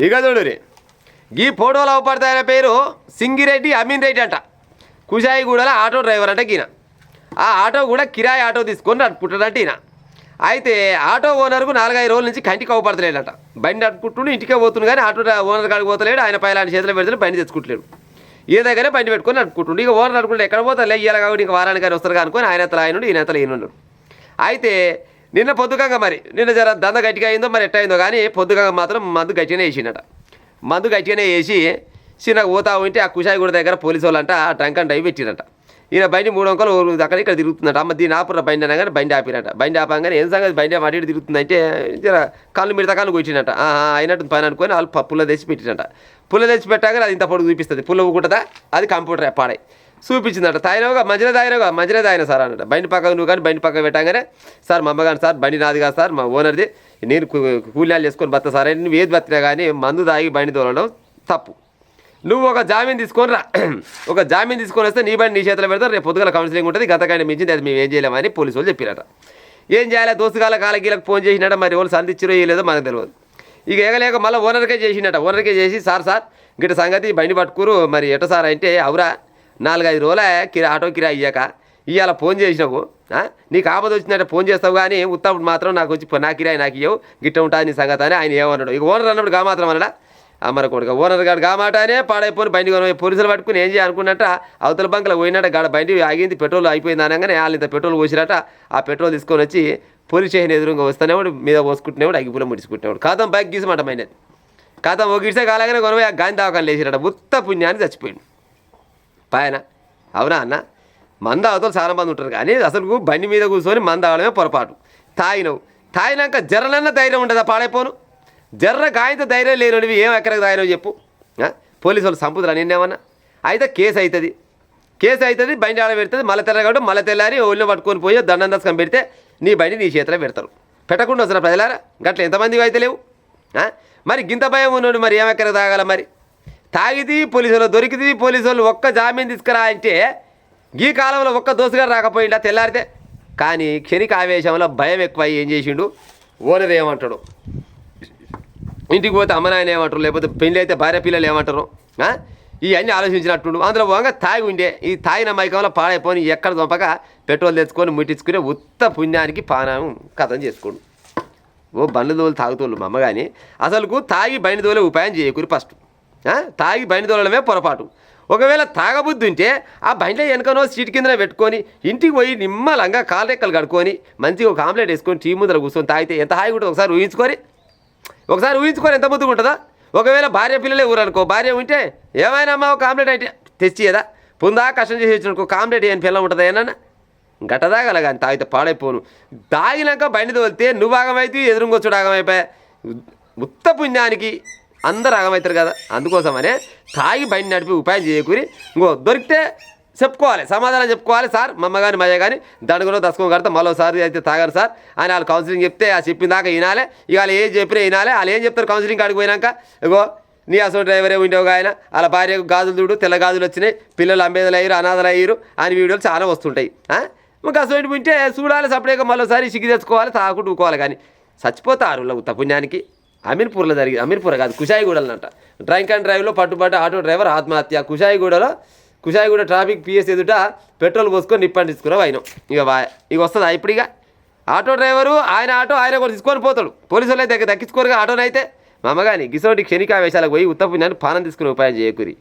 ఇక చూడురి గీ ఫోటోలు అవపడతాయన పేరు సింగిరెడ్డి అమీన్ రెడ్డి అంట. కుషాయిగూడలో ఆటో డ్రైవర్ అంట ఈయన. ఆ ఆటో కూడా కిరాయి ఆటో తీసుకొని నడుపుకుంటాడంట ఈయన. అయితే ఆటో ఓనర్కు 4-5 రోజుల నుంచి కంటికి అవపడతలేడంట. బండి నడుపుకుంటుండు, ఇంటికే పోతుండు కానీ ఆటో ఓనర్ కాడికి పోతలేడు. ఆయన పైలాంటి చేతిలో పెడితే బండి తెచ్చుకుంటలేడు. ఏ దగ్గరే బండి పెట్టుకొని నడుపుకుంటుండు. ఇక ఓనర్ నడుపుకుంటే ఎక్కడ పోతారు ఇయ్యాలి కాబట్టి ఇంకా వారానికి కానీ వస్తారు అనుకొని ఆయన తల ఆయనుండు ఈయన తల ఈయనుండు. అయితే నిన్న పొద్దుకంగా మరి నిన్న జర దంద గట్టిగా అయిందో మరి ఎట్ట అయిందో కానీ పొద్దుకంగా మాత్రం మందు గట్టిగానే వేసిండట. మందు గట్టిగానే వేసి చిన్నగా పోతా ఉంటే ఆ కుషాయిగూడ దగ్గర పోలీసు వాళ్ళంట డ్రంక్ అండ్ డ్రైవ్ పెట్టిరట. ఈయన బండి 3 వంకలు అక్కడ ఇక్కడ తిరుగుతుందట. అమ్మ దీని ఆపుర బండి అనగానే బండి ఆపిరట. బండి ఆపంగానే ఏం సంగతి బండి అటు ఇటు తిరుగుతుందంటే జర కళ్ళు మిడత కళ్ళు కొట్టినట. అయినట్టు పని అనుకొని వాళ్ళు పుల్ల తెచ్చి పెట్టినట. పుల్ల తెచ్చి పెట్టాక అది ఇంత పొడుగు చూపిస్తుంది. పుల్ల ఊకుంటుందా అది కంప్యూటర్ పాడాయి చూపించిందట. తాయినవుగా మధ్యలో తాగిన సార్ అన్నట. బండి పక్కకు నువ్వు కానీ బండి పక్కకు పెట్టగానే సార్ మా అమ్మగాని సార్ బండి నాది కాదు సార్ మా ఓనర్ది, నేను కూలీలు చేసుకొని బతా సార్ అని నువ్వు ఏది బతినా కానీ మందు తాగి బండి తోలడం తప్పు. నువ్వు ఒక జామీన్ తీసుకొని రా, ఒక జామీన్ తీసుకొని వస్తే నీ బండి నీ చేతిలో పెడతారు. రేపు పొద్దుగల కౌన్సిలింగ్ ఉంటుంది, గతకాయన మించింది అది మేము ఏం చేయలేమని పోలీసు వాళ్ళు చెప్పినట. ఏం చేయాలి దోస్తుగాల కాలకీలకు ఫోన్ చేసినట. మరి వాళ్ళు సంధించారో లేదో మనకు తెలియదు. ఇక ఎగలేక మళ్ళీ ఓనర్కే చేసినట. ఓనర్కే చేసి సార్ గిట్ట సంగతి బండి పట్టుకురు మరి ఎట సార్ అంటే అవురా 4-5 రోజుల ఆటో కిరా అయ్యాక ఇవాళ ఫోన్ చేసినావు, నీకు ఆపద వచ్చిందంటే ఫోన్ చేస్తావు కానీ ఉత్తప్పుడు మాత్రం నాకు వచ్చి నా కిరాయి నాకు ఇవ్వవు గిట్ట ఉంటుంది నీ సంగతి అని ఆయన ఏమన్నాడు. ఇక ఓనర్ అన్నప్పుడు గా మాత్రం అన్నాడా అమ్మర కొడుక ఓనర్ గారు గా మాటనే పాడైపోయి బండి కొని పోలీసులు పట్టుకుని ఏం చేయాలనుకున్నట్ట అవతల బంకులో పోయినట్ట గాడ బండి ఆగింది పెట్రోల్ అయిపోయింది అనగానే వాళ్ళు ఇంత పెట్రోల్ పోసినట్ట. ఆ పెట్రోల్ తీసుకొని వచ్చి పోలీస్ స్టేషన్ ఎదురుగా వస్తేనేవాడు మీద పోసుకుంటునేవాడు అగ్గిపుల్ల ముడిచుకుంటున్నాడు. కాతం బైక్ గీసమాట మైనది కాతం ఒక గిడిసే కాలాగానే కొనవై ఆ గాంధీ దావకాలు వేసినట్ట. ఉత్త పుణ్యాన్ని చచ్చిపోయింది పాయన. అవునా అన్న మంద అవతలు చాలా మంది ఉంటారు కానీ అసలు బండి మీద కూర్చొని మంద అవడమే పొరపాటు. తాగినాక జర్రలన్న ధైర్యం ఉంటుందా పాడైపోను. జర్ర గాయంతో ధైర్యం లేనివి ఏం ఎక్కడికి ధైర్యం చెప్పు. పోలీసు వాళ్ళు సంపుదరా నిన్నేమన్నా అయితే కేసు అవుతుంది బండి ఆడ పెడుతుంది. మళ్ళీ తెల్లగాడు మళ్ళీ తెల్లారి ఒళ్ళో పట్టుకొని పోయి దండం దశకం పెడితే నీ బండి నీ చేతిలో పెడతారు. పెట్టకుండా వస్తున్నా ప్రజలారా గట్ల ఎంతమంది అయితే లేవు. మరి గింత భయం ఉన్నాడు మరి ఏం ఎక్కడికి తాగాల. మరి తాగిది పోలీసు వాళ్ళు దొరికింది పోలీసు వాళ్ళు ఒక్క జామీన్ తీసుకురా అంటే ఈ కాలంలో ఒక్క దోసుగారు రాకపోయిండా తెల్లారితే. కానీ క్షణిక ఆవేశంలో భయం ఎక్కువ ఏం చేసిండు ఓనర్ ఏమంటాడు, ఇంటికి పోతే అమ్మ నాయన ఏమంటారు, లేకపోతే పెళ్ళి అయితే భార్య పిల్లలు ఏమంటారు, ఇవన్నీ ఆలోచించినట్టుండు. అందులో పోగా తాగి ఉండే ఈ తాగిన మైకంలో పాడైపోయి ఎక్కడ దొంపక పెట్రోల్ తెచ్చుకొని ముట్టించుకుని ఉత్త పుణ్యానికి పానం కథం చేసుకోండు. ఓ బండ్ల దోలు తాగుతోళ్ళు మా అమ్మ కానీ అసలుకు తాగి బండి దోలే ఉపాయం చేయకూరి ఫస్ట్. తాగి బండి దోలడమే పొరపాటు. ఒకవేళ తాగబుద్ధి ఉంటే ఆ బండిలో వెనకనో సీట్ కిందనే పెట్టుకొని ఇంటికి పోయి నిమ్మలంగా కాలు రెక్కలు కడుక్కొని మంచిగా ఒక ఆమ్లెట్ వేసుకొని టీ ముందర కూర్చొని తాగితే ఎంత హాయిగా ఉంటుంది ఒకసారి ఊహించుకొని ఎంత ముద్దుగా ఉంటుందా. ఒకవేళ భార్య పిల్లలే ఊరనుకో భార్య ఉంటే ఏమైనా అమ్మా ఒక ఆమ్లెట్ అయితే తెచ్చియదా పుందా కష్టం చేసి వచ్చినకో ఒక ఆమ్లెట్ ఏం పిల్ల ఉంటుందా ఏమన్నా గట్టదాగల కానీ తాగితే పాడైపోను. తాగినాక బండి తోలితే నువ్వు ఆగమైతే ఎదురుంగొచ్చుడు ఆగమైపోయా. ఉత్త పుణ్యానికి అందరు ఆగమవుతారు కదా. అందుకోసమనే తాగి బండి నడిపి ఉపాయం చేయకూరి దొరికితే చెప్పుకోవాలి, సమాధానం చెప్పుకోవాలి. సార్ మా అమ్మ కానీ మయ్య కానీ దండగలో దశకం కడితే మరోసారి అయితే తాగాను సార్ అని వాళ్ళు కౌన్సిలింగ్ చెప్తే ఆ చెప్పిన దాకా వినాలి. ఇక వాళ్ళు ఏం చెప్పినా వినాలి. వాళ్ళు ఏం చెప్తారు కౌన్సిలింగ్ కాడికి పోయినాక ఇగో నీ అసలు డ్రైవరే ఉండేవి ఆయన వాళ్ళ భార్యకు గాజులు చూడు తెల్ల గాజులు వచ్చినాయి పిల్లలు అంబేదలు అయ్యారు అనాథలు అయ్యారు అని వీడియోలు చాలా వస్తుంటాయి. ఇంకా అసలు ఉంటే చూడాలి సపరేట్గా మరోసారి సిగ్గు తెచ్చుకోవాలి తాగుకుంటూ ఊకోవాలి. కానీ చచ్చిపోతారు ఉత్త పుణ్యానికి. అమీర్పూర్లో జరిగింది, అమీర్పూర్ కాదు కుషాయిగూడలంట. డ్రంక్ అండ్ డ్రైవ్లో పట్టుబడ్డ ఆటో డ్రైవర్ ఆత్మహత్య. కుషాయిగూడ ట్రాఫిక్ పిఎస్ ఎదుట పెట్రోల్ పోసుకొని నిప్పంటించుకున్నావు అయినా ఇక వస్తుందా ఇప్పుడు. ఇక ఆటో డ్రైవరు ఆయన ఆటో ఆయన కూడా తీసుకొని పోతాడు. పోలీసు వాళ్ళు అయితే దక్కించుకోరుగా ఆటోనైతే మా అమ్మగాని గిసోటి క్షణికావేశాలకు పోయి ఉత్తపుణ్యాన్ని పానం తీసుకునే ఉపాయం చేయకూరి.